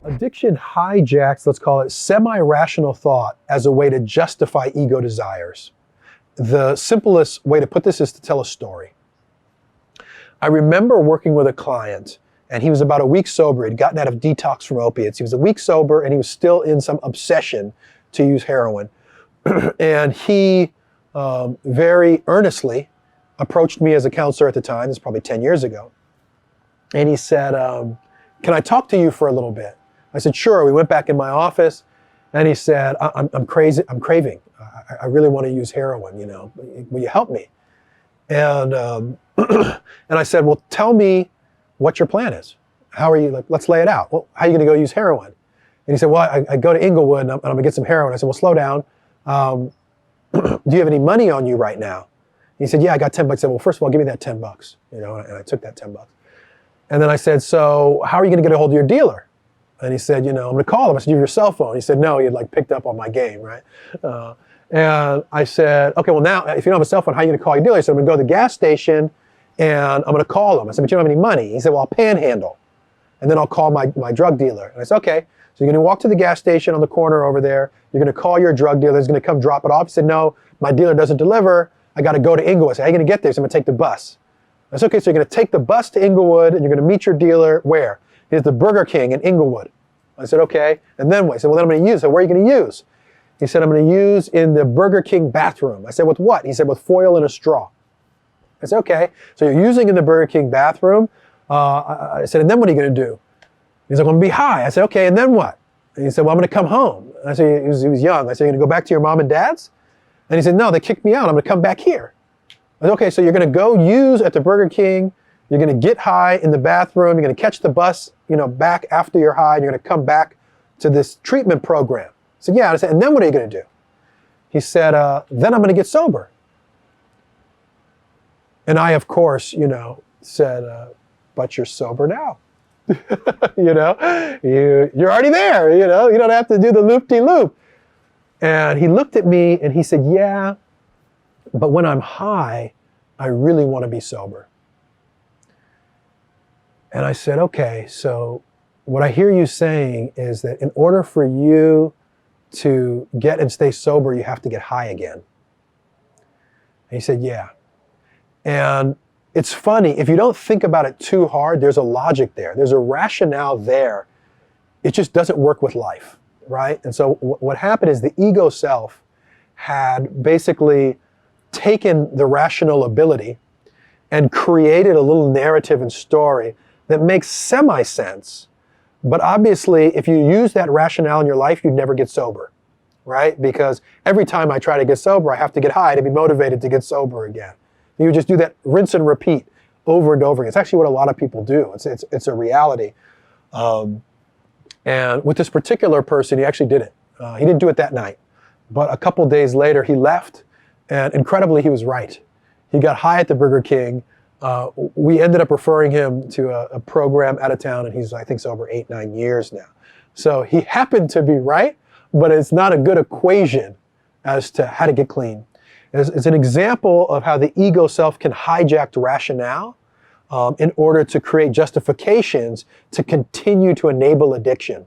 Addiction hijacks, let's call it, semi-rational thought as a way to justify ego desires. The simplest way to put this is to tell a story. I remember working with a client, and he was about a week sober. He'd gotten out of detox from opiates. He was a week sober, and he was still in some obsession to use heroin. And he very earnestly approached me as a counselor at the time. This is probably 10 years ago. And he said, can I talk to you for a little bit? I said, sure. We went back in my office, and he said, I'm crazy. I'm craving. I really want to use heroin, you know. Will you help me? And and I said, well, tell me what your plan is. How are you, like, let's lay it out. Well, how are you going to go use heroin? And he said, well, I go to Inglewood, and I'm going to get some heroin. I said, well, slow down. Do you have any money on you right now? And he said, yeah, I got 10 bucks. I said, well, first of all, give me that 10 bucks, you know, and I took that 10 bucks. And then I said, so how are you going to get a hold of your dealer? And he said, you know, I'm going to call him. I said, you have your cell phone. He said, no, he had like picked up on my game, right? And I said, okay, well now, if you don't have a cell phone, how are you going to call your dealer? He said, I'm going to go to the gas station and I'm going to call him. I said, but you don't have any money. He said, well, I'll panhandle. And then I'll call my drug dealer. And I said, okay. So you're going to walk to the gas station on the corner over there. You're going to call your drug dealer. He's going to come drop it off. He said, no, my dealer doesn't deliver. I got to go to Inglewood. I said, how are you going to get there? So I'm going to take the bus. I said, okay, so you're going to take the bus to Inglewood and you're going to meet your dealer where? He's the Burger King in Inglewood. I said, okay. And then what? He said, well, then I'm going to use it. Where are you going to use? He said, I'm going to use in the Burger King bathroom. I said, with what? He said, with foil and a straw. I said, okay. So you're using in the Burger King bathroom. I said, and then what are you going to do? He's like, I'm going to be high. I said, okay, and then what? And he said, well, I'm going to come home. I said, he was young. I said, you're going to go back to your mom and dad's? And he said, no, they kicked me out. I'm going to come back here. I said, okay, so you're going to go use at the Burger King. You're going to get high in the bathroom. You're going to catch the bus, you know, back after you're high. And you're going to come back to this treatment program. I said, yeah. I said, and then what are you going to do? He said, then I'm going to get sober. And I, of course, you know, said, but you're sober now. You know, you're already there, you know, you don't have to do the loop-de-loop. And he looked at me and he said, yeah, but when I'm high, I really want to be sober. And I said, okay, so what I hear you saying is that in order for you to get and stay sober, you have to get high again. And he said, yeah. And it's funny, if you don't think about it too hard, there's a logic there. There's a rationale there. It just doesn't work with life, right? And so what happened is the ego self had basically taken the rational ability and created a little narrative and story that makes semi-sense. But obviously, if you use that rationale in your life, you'd never get sober, right? Because every time I try to get sober, I have to get high to be motivated to get sober again. You just do that rinse and repeat over and over again. It's actually what a lot of people do. It's a reality. And with this particular person, he actually did it. He didn't do it that night. But a couple days later, he left. And incredibly, he was right. He got high at the Burger King. We ended up referring him to a program out of town. And he's, I think, sober 8-9 years now. So he happened to be right. But it's not a good equation as to how to get clean. It's an example of how the ego self can hijack rationale in order to create justifications to continue to enable addiction.